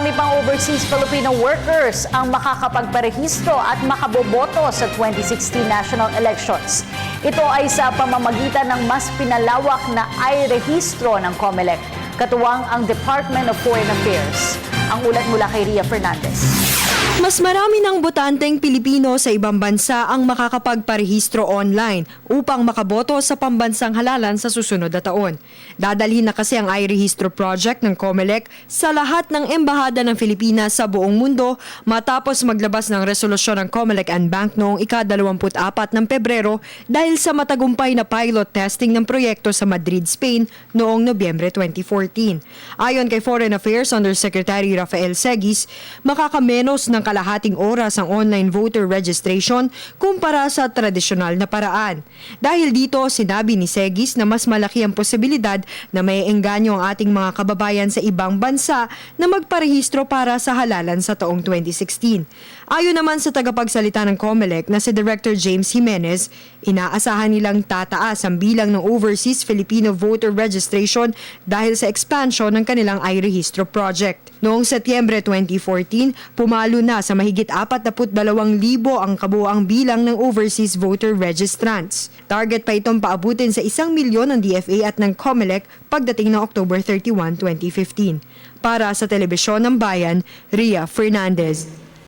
Marami pang overseas Filipino workers ang makakapagparehistro at makaboboto sa 2016 national elections. Ito ay sa pamamagitan ng mas pinalawak na i-rehistro ng COMELEC, katuwang ang Department of Foreign Affairs. Ang ulat mula kay Ria Fernandez. Mas marami ng botanteng Pilipino sa ibang bansa ang makakapagparehistro online upang makaboto sa pambansang halalan sa susunod na taon. Dadalhin na kasi ang iRehistro project ng COMELEC sa lahat ng embahada ng Pilipinas sa buong mundo matapos maglabas ng resolusyon ng COMELEC and Bank noong ika-24 ng Pebrero dahil sa matagumpay na pilot testing ng proyekto sa Madrid, Spain noong Nobyembre 2014. Ayon kay Foreign Affairs Undersecretary Rafael Seguis, makakamenos ng kalahating oras ang online voter registration kumpara sa tradisyonal na paraan. Dahil dito, sinabi ni Seguis na mas malaki ang posibilidad na may engganyo ang ating mga kababayan sa ibang bansa na magparehistro para sa halalan sa taong 2016. Ayon naman sa tagapagsalita ng COMELEC na si Director James Jimenez, inaasahan nilang tataas ang bilang ng overseas Filipino voter registration dahil sa expansion ng kanilang iRehistro project. Noong Setyembre 2014, pumalo na sa mahigit 42,000 ang kabuuang bilang ng overseas voter registrants. Target pa itong paabutin sa 1 milyon ng DFA at ng COMELEC pagdating ng October 31, 2015. Para sa Telebisyon ng Bayan, Ria Fernandez.